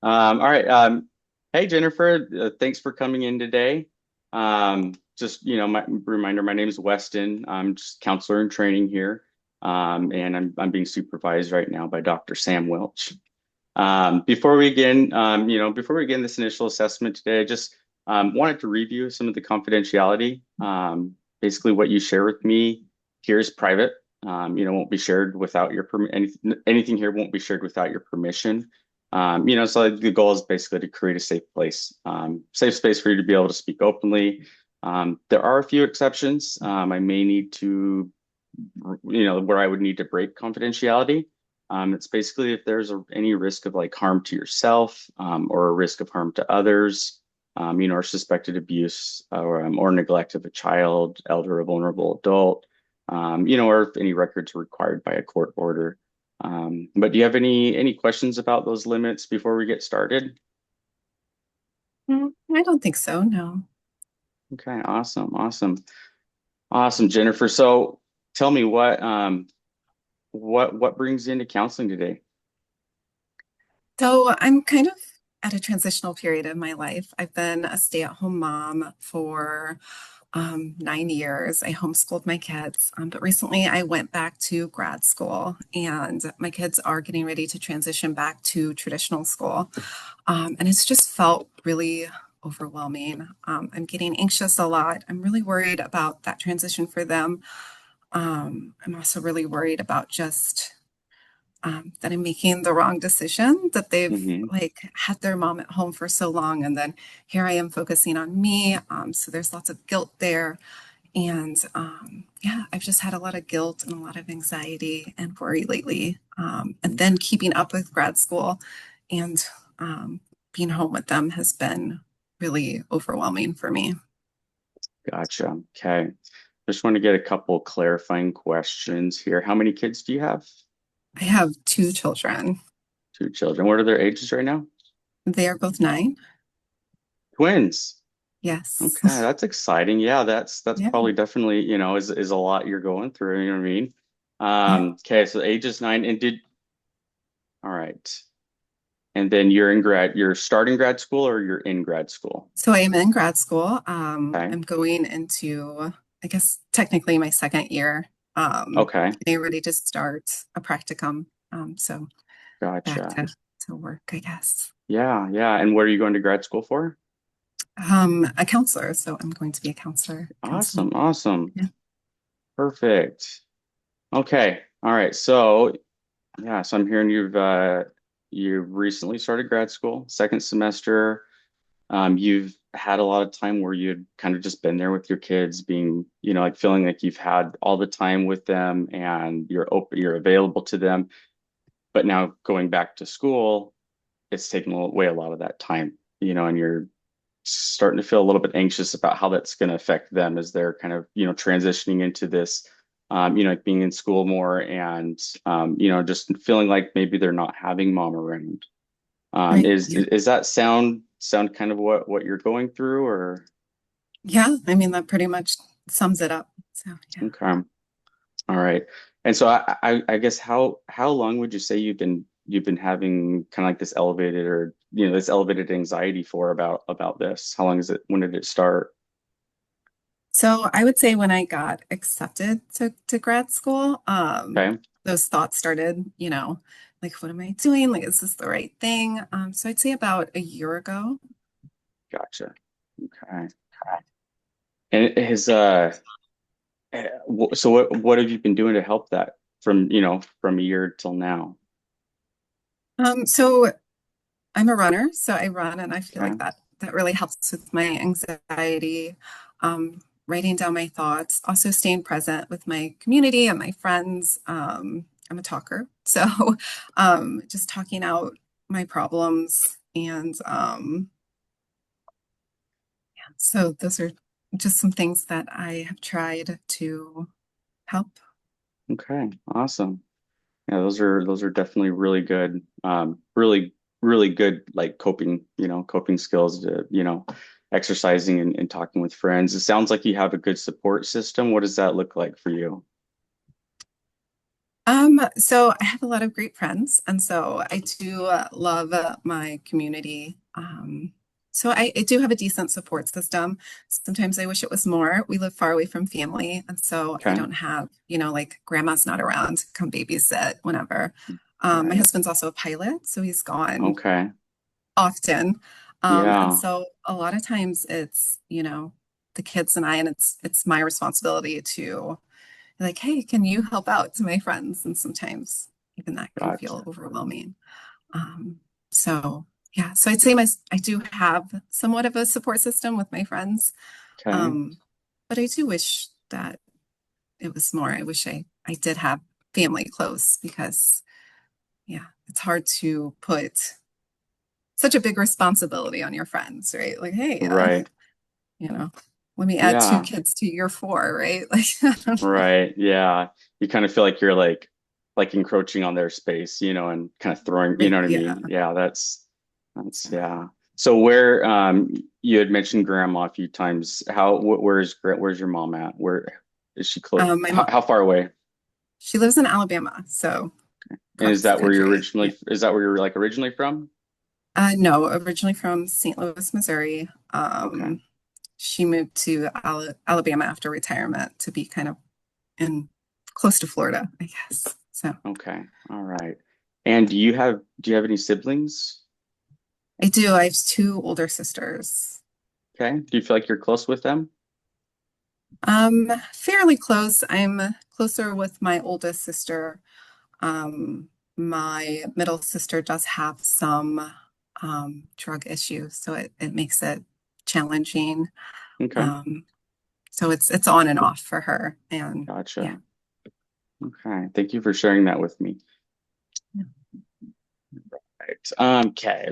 All right. Hey, Jennifer, thanks for coming in today. Just, my reminder, my name is Weston. I'm just counselor in training here. And I'm being supervised right now by Dr. Sam Welch. Before we begin this initial assessment today, I just wanted to review some of the confidentiality. Basically, what you share with me here is private. Won't be shared without your anything here won't be shared without your permission. So the goal is basically to create a safe space for you to be able to speak openly. There are a few exceptions. I may need to, where I would need to break confidentiality. It's basically if there's any risk of like harm to yourself or a risk of harm to others, or suspected abuse or neglect of a child, elder, or vulnerable adult, or if any records are required by a court order. But do you have any questions about those limits before we get started? I don't think so, no. Okay, awesome, Jennifer. So tell me what brings you into counseling today? So I'm kind of at a transitional period in my life. I've been a stay-at-home mom for 9 years. I homeschooled my kids, but recently I went back to grad school, and my kids are getting ready to transition back to traditional school. And it's just felt really overwhelming. I'm getting anxious a lot. I'm really worried about that transition for them. I'm also really worried about just that I'm making the wrong decision, that they've Hmm. like had their mom at home for so long, and then here I am focusing on me. So there's lots of guilt there. And yeah, I've just had a lot of guilt and a lot of anxiety and worry lately. And then keeping up with grad school and being home with them has been really overwhelming for me. Gotcha. Okay. Just want to get a couple clarifying questions here. How many kids do you have? I have two children. Two children. What are their ages right now? They are both 9. Twins. Yes. Okay, that's exciting. Yeah, that's Yeah. probably definitely, is a lot you're going through, you know what I mean? Yeah. Okay, so ages 9 and did all right. And then you're starting grad school or you're in grad school? So I am in grad school. Okay. I'm going into, I guess, technically my second year, Okay. getting ready to start a practicum. So back Gotcha. to work, I guess. Yeah, yeah. And what are you going to grad school for? A counselor. So I'm going to be a counselor Awesome, counseling. awesome. Yeah. Perfect. Okay. All right. So yeah, so I'm hearing you've recently started grad school, second semester. You've had a lot of time where you'd kind of just been there with your kids, being, like feeling like you've had all the time with them and you're available to them. But now going back to school, it's taken away a lot of that time, and you're starting to feel a little bit anxious about how that's going to affect them as they're kind of, transitioning into this, like being in school more and, just feeling like maybe they're not having mom around. Right. Is that sound kind of what you're going through or Yeah. I mean, that pretty much sums it up. So yeah. okay. All right. And so I guess how long would you say you've been having kind of like this elevated or this elevated anxiety for about this? How long is it? When did it start? So I would say when I got accepted to grad school, Okay. those thoughts started, like, what am I doing? Like, is this the right thing? So I'd say about a year ago. Gotcha. Okay. And it has so what have you been doing to help that from a year till now? So I'm a runner, so I run, and I feel like Okay. that really helps with my anxiety. Writing down my thoughts, also staying present with my community and my friends. I'm a talker, so just talking out my problems, and so those are just some things that I have tried to help. Okay. Awesome. Yeah, those are definitely really good, really good like coping skills to, exercising and talking with friends. It sounds like you have a good support system. What does that look like for you? So I have a lot of great friends, and so I do love my community. So I do have a decent support system. Sometimes I wish it was more. We live far away from family, and so I Okay. don't have, like grandma's not around to come babysit whenever. My Right. husband's also a pilot, so he's gone Okay. often. And Yeah. so a lot of times it's, the kids and I, and it's my responsibility to like, hey, can you help out to my friends? And sometimes even that can feel Gotcha. overwhelming. Um, so yeah, so I'd say I do have somewhat of a support system with my friends. Okay. Um, but I do wish that it was more. I wish I did have family close because yeah, it's hard to put such a big responsibility on your friends, right? Like, hey, Right. you know, let me add two Yeah. kids to your four, right? Like, I don't know. Right. Yeah. You kind of feel like you're like encroaching on their space, and kind of throwing, you know what I Yeah. mean? Yeah, that's yeah. So where you had mentioned grandma a few times. Where's your mom at? Where is she close? My How, mom, how far away? she lives in Alabama, so And across the country. Yeah. is that where you're like originally from? No, originally from St. Louis, Missouri. Okay. She moved to Alabama after retirement to be kind of in close to Florida, I guess. So Okay. All right. And do you have any siblings? I do. I have two older sisters. Okay. Do you feel like you're close with them? Fairly close. I'm closer with my oldest sister. Um, my middle sister does have some drug issues, so it makes it challenging. Okay. Um, so it's on and off for her. And yeah. Gotcha. Okay. Thank you for sharing that with me. Right. Okay.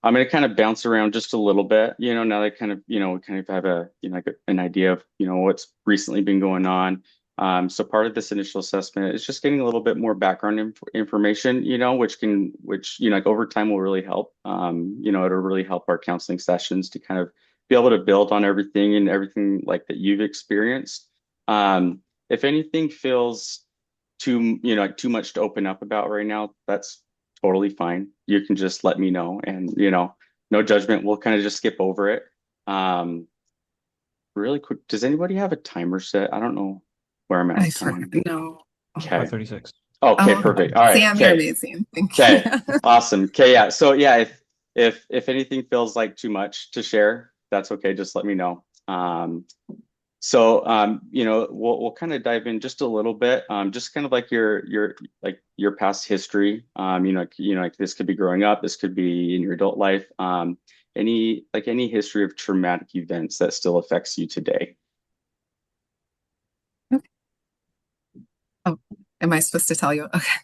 I'm gonna kind of bounce around just a little bit, now that I kind of, we kind of have like an idea of, what's recently been going on. So part of this initial assessment is just getting a little bit more background information, which, like over time will really help. It'll really help our counseling sessions to kind of be able to build on everything and everything like that you've experienced. If anything feels like too much to open up about right now, that's totally fine. You can just let me know and, no judgment. We'll kind of just skip over it. Um, Really quick, does anybody have a timer set? I don't know where I'm at I with forgot. time. No. Oh, Okay. 5:36. Okay, oh, perfect. All right. Sam, you're Okay. amazing. Thank you. Okay. Awesome. Okay, yeah. So yeah, if anything feels like too much to share, that's okay. Just let me know. We'll kind of dive in just a little bit, just kind of like your past history. Like this could be growing up, this could be in your adult life. Any history of traumatic events that still affects you today. Okay. Oh, am I supposed to tell you? Okay.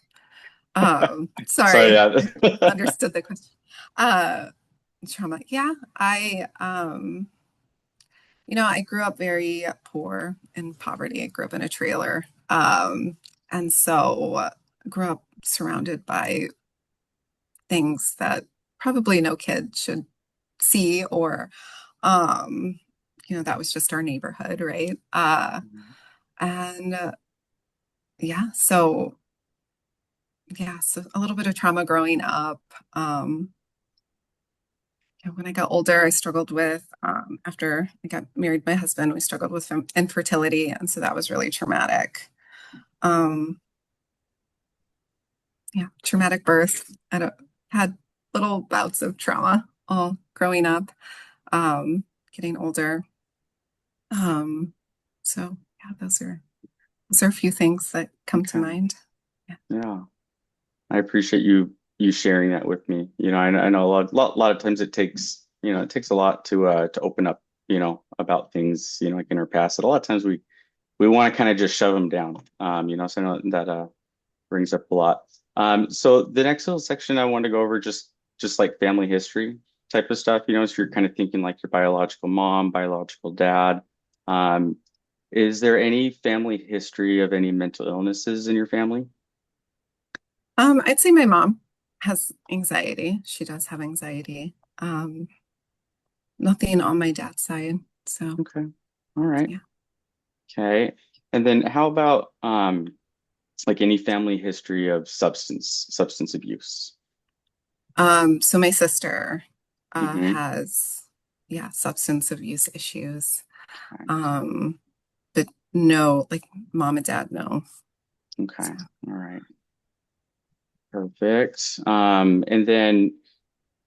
So Sorry, yeah. I understood the question. Uh, Trauma. Yeah, I grew up very poor in poverty. I grew up in a trailer. And so grew up surrounded by things that probably no kid should see or that was just our neighborhood, right? And yeah, so yeah, so a little bit of trauma growing up. Um, when I got older, I struggled with, after I got married, my husband, we struggled with infertility. And so that was really traumatic. Um, yeah, traumatic birth. I don't, had little bouts of trauma all growing up, getting older. Um, so yeah, those are a few things that come to Okay. mind. Yeah. Yeah. I appreciate you sharing that with me. I know a lot of times it takes a lot to open up, about things, like in our past. And a lot of times we want to kind of just shove them down. So I know that brings up a lot. So the next little section I want to go over just like family history type of stuff, so you're kind of thinking like your biological mom, biological dad. Um, is there any family history of any mental illnesses in your family? I'd say my mom has anxiety. She does have anxiety. Nothing on my dad's side. So Okay. All right. yeah. Okay. And then how about like any family history of substance abuse? So my sister Hmm. has, yeah, substance abuse issues. Okay. Um, but no, like mom and dad, no. Okay. So All right. Perfect. And then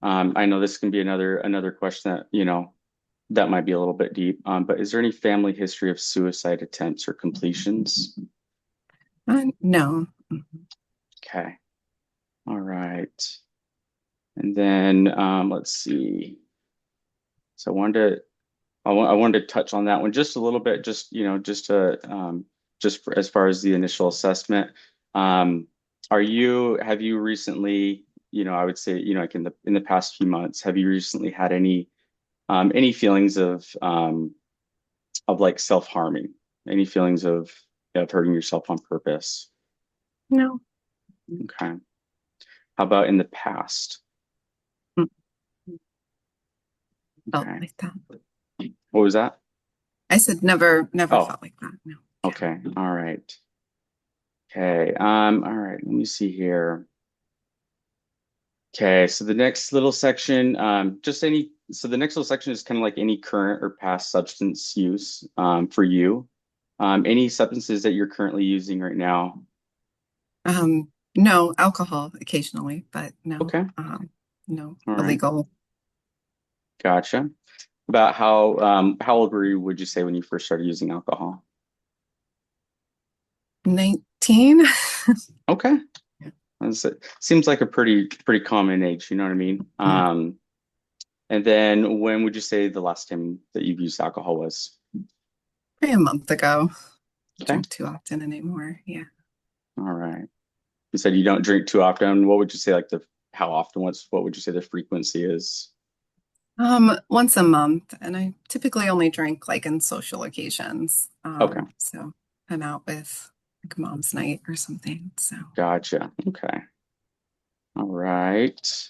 I know this can be another question that, that might be a little bit deep. But is there any family history of suicide attempts or completions? no. Okay. All right. And then let's see. So I wanted to touch on that one just a little bit, just as far as the initial assessment. Um, have you recently, I would say, like in the past few months, have you recently had any feelings of like self-harming, any feelings of hurting yourself on purpose? No. Okay. How about in the past? Mm, felt Okay. like that. What was that? I said never Oh, felt like that. No. Yeah. okay. All right. Okay. All right. Let me see here. Okay. So the next little section, so the next little section is kind of like any current or past substance use, for you. Any substances that you're currently using right now? No alcohol occasionally, but no, Okay. no All right. illegal. Gotcha. About how old were you, would you say, when you first started using alcohol? 19. Okay. Yeah. Seems like a pretty common age, you know what I mean? Yeah. And then when would you say the last time that you've used alcohol was? Maybe a month ago. Okay. Drink too often anymore. Yeah. All right. You said you don't drink too often. What would you say like the how often? What would you say the frequency is? Once a month, and I typically only drink like in social occasions. Okay. So I'm out with like mom's night or something. So Gotcha. Okay. All right.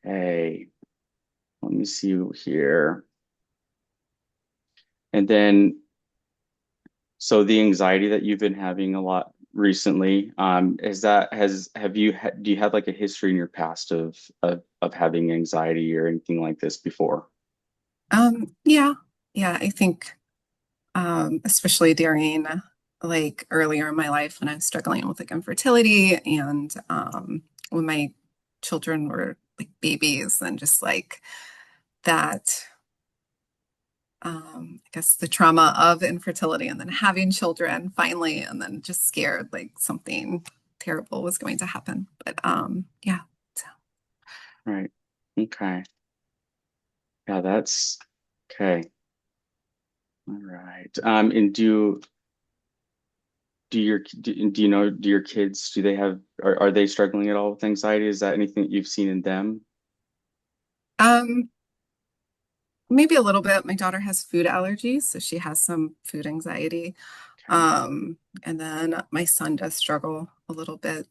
Hey, let me see here. And then so the anxiety that you've been having a lot recently, is that has have you do you have like a history in your past of having anxiety or anything like this before? yeah, yeah, I think especially during like earlier in my life when I was struggling with like infertility and when my children were like babies and just like that I guess the trauma of infertility and then having children finally and then just scared like something terrible was going to happen. But yeah. So, Right. Okay. Yeah, that's okay. All right. And do you know, do your kids, do they have, are they struggling at all with anxiety? Is that anything that you've seen in them? um maybe a little bit. My daughter has food allergies, so she has some food anxiety. Okay. And then my son does struggle a little bit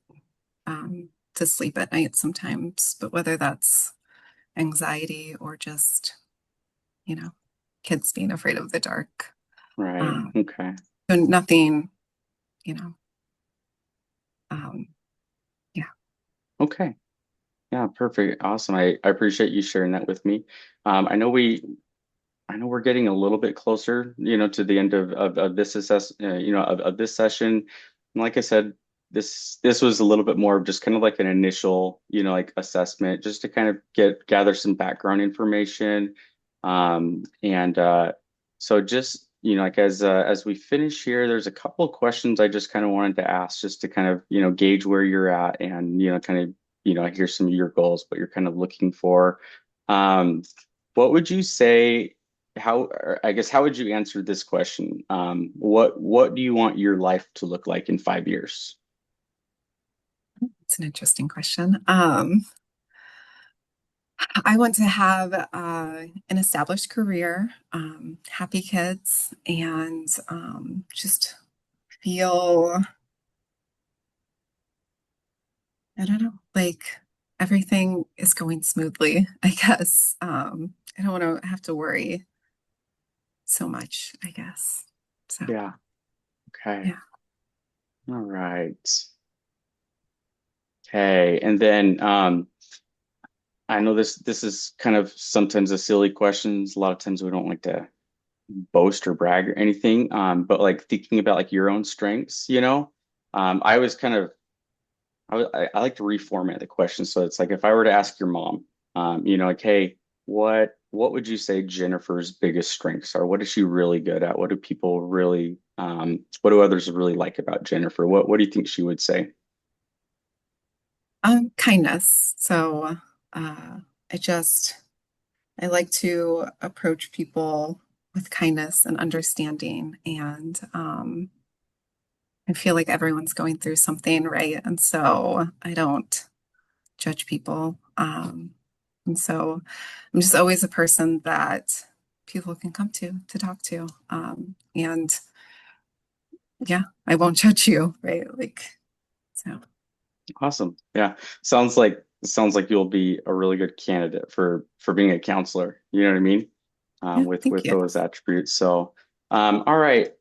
to sleep at night sometimes, but whether that's anxiety or just, you know, kids being afraid of the dark. Right. Um, Okay. so nothing, you know, um, yeah. Okay. Yeah, perfect. Awesome. I appreciate you sharing that with me. I know I know we're getting a little bit closer, to the end of this of this session. And like I said, this was a little bit more of just kind of like an initial, like assessment, just to kind of gather some background information. And so just, like as we finish here, there's a couple of questions I just kind of wanted to ask just to kind of, gauge where you're at and, kind of, hear some of your goals, what you're kind of looking for. Um, what would you say? Or I guess how would you answer this question? What do you want your life to look like in 5 years? It's an interesting question. I want to have an established career, happy kids, and just feel, I don't know, like everything is going smoothly, I guess. I don't want to have to worry so much, I guess. So, Yeah. Okay. yeah. All right. Okay. And then I know this is kind of sometimes a silly questions. A lot of times we don't like to boast or brag or anything. But like thinking about like your own strengths, I was kind of I like to reformat the question. So it's like if I were to ask your mom, like, hey, what would you say Jennifer's biggest strengths are? What is she really good at? What do people really what do others really like about Jennifer? What do you think she would say? Kindness. So uh, I just I like to approach people with kindness and understanding, and I feel like everyone's going through something, right? And so I don't judge people. And so I'm just always a person that people can come to talk to. And yeah, I won't judge you, right? Like, so Awesome. Yeah. Sounds like you'll be a really good candidate for being a counselor. You know what I mean? yeah, thank With you. those attributes. So, all right.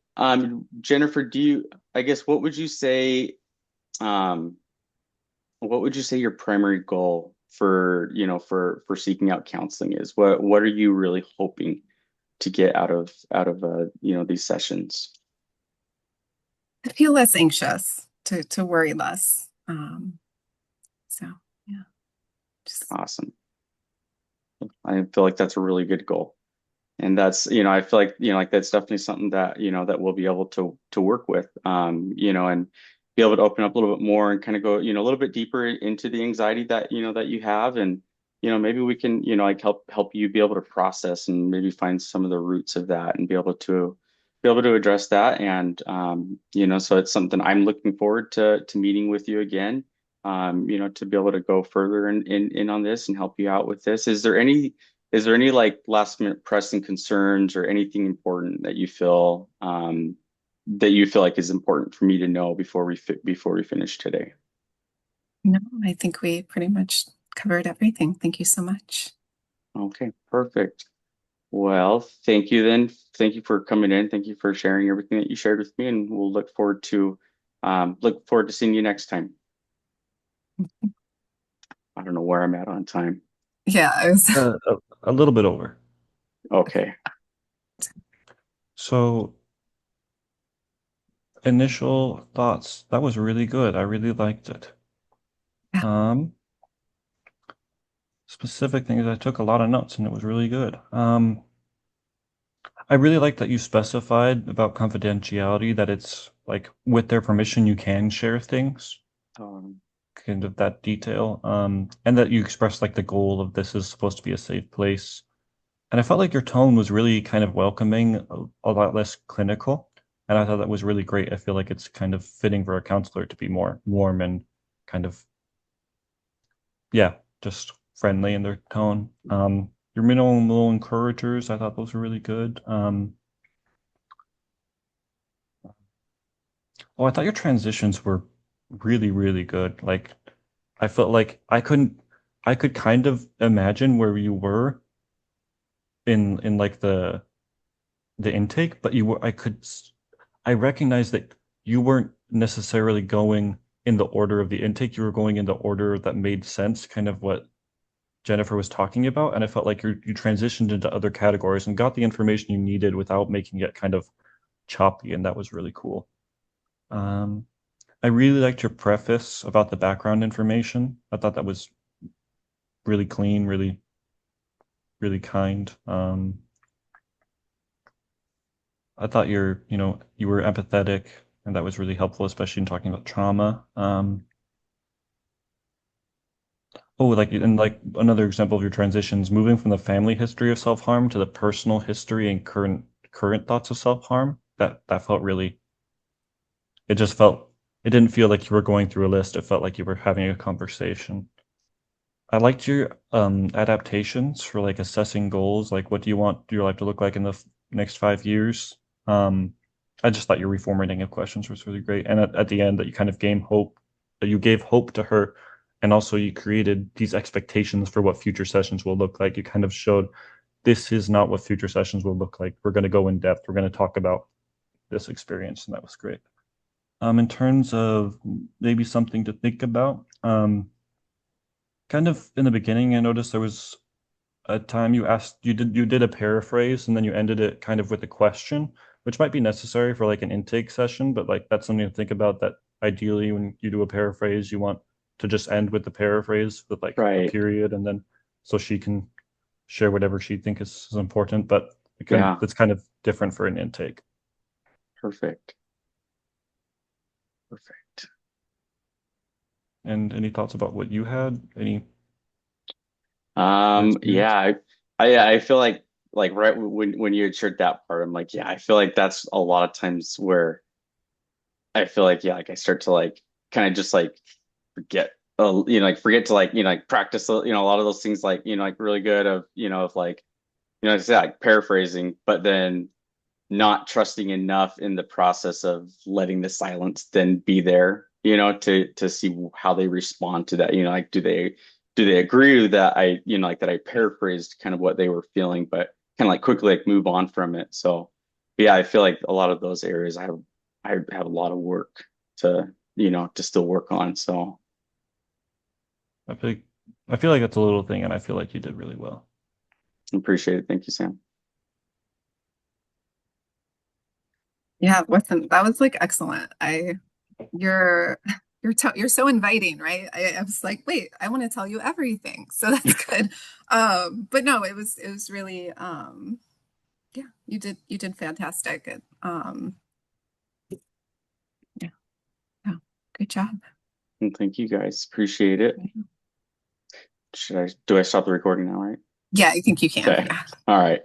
Jennifer, I guess, um, what would you say your primary goal for seeking out counseling is? What are you really hoping to get out of these sessions? I feel less anxious to worry less. So yeah, just Awesome. I feel like that's a really good goal. And I feel like, like that's definitely something that we'll be able to work with, and be able to open up a little bit more and kind of go, a little bit deeper into the anxiety that you have. And, maybe we can, like help you be able to process and maybe find some of the roots of that and be able to address that. And, so it's something I'm looking forward to meeting with you again, to be able to go further in on this and help you out with this. Is there any like last minute pressing concerns or anything important that you feel like is important for me to know before we finish today? no, I think we pretty much covered everything. Thank you so much. Okay, perfect. Well, thank you then. Thank you for coming in. Thank you for sharing everything that you shared with me, and we'll look forward to seeing you next time. I don't know where I'm at on time. Yeah, it was A little bit over. Okay. So, initial thoughts. That was really good. I really liked it. yeah, Um, Specific things. I took a lot of notes and it was really good. I really like that you specified about confidentiality, that it's like with their permission you can share things, Um, kind of that detail. And that you expressed like the goal of this is supposed to be a safe place. And I felt like your tone was really kind of welcoming, a lot less clinical. And I thought that was really great. I feel like it's kind of fitting for a counselor to be more warm and kind of, yeah, just friendly in their tone. Your minimal encouragers, I thought those were really good. Oh, I thought your transitions were really, really good. Like, I felt like I could kind of imagine where you were in like the intake, but I recognized that you weren't necessarily going in the order of the intake. You were going in the order that made sense, kind of what Jennifer was talking about. And I felt like you transitioned into other categories and got the information you needed without making it kind of choppy. And that was really cool. Um, I really liked your preface about the background information. I thought that was really clean, really, really kind. I thought you were empathetic, and that was really helpful, especially in talking about trauma. Oh, like another example of your transitions, moving from the family history of self-harm to the personal history and current thoughts of self-harm. That felt really. It just felt. It didn't feel like you were going through a list. It felt like you were having a conversation. I liked your adaptations for like assessing goals. Like, what do you want your life to look like in the next 5 years? Um, I just thought your reformatting of questions was really great. And at the end, that you kind of gave hope, that you gave hope to her, and also you created these expectations for what future sessions will look like. You kind of showed this is not what future sessions will look like. We're going to go in depth. We're going to talk about this experience, and that was great. In terms of maybe something to think about, kind of in the beginning, I noticed there was a time you did a paraphrase and then you ended it kind of with a question, which might be necessary for like an intake session, but like that's something to think about that ideally when you do a paraphrase, you want to just end with the paraphrase with like a Right. period and then so she can share whatever she thinks is important, but Yeah. it's kind of different for an intake. Perfect. Perfect. And any thoughts about what you had? Any your experience? Yeah, I feel like right when you had shared that part, I'm like, yeah, I feel like that's a lot of times where I feel like, yeah, like I start to like kind of just like forget, like forget to like, like practice, a lot of those things, like, like really good of, of like, like I said, like paraphrasing, but then not trusting enough in the process of letting the silence then be there, to see how they respond to that. Like do they agree that like that I paraphrased kind of what they were feeling, but kind of like quickly like move on from it. So yeah, I feel like a lot of those areas I have a lot of work to, to still work on. So I feel like, I feel like that's a little thing, and I feel like you did really well. appreciate it. Thank you, Sam. Yeah, Weston, that was like excellent. You're you're so inviting, right? I was like, wait, I want to tell you everything. So that's good. But no, it was really yeah, you did fantastic. Yeah, yeah, good job. And thank you guys. Appreciate it. Do I stop the recording now, right? Yeah, I think you can. Okay. Yeah. All right.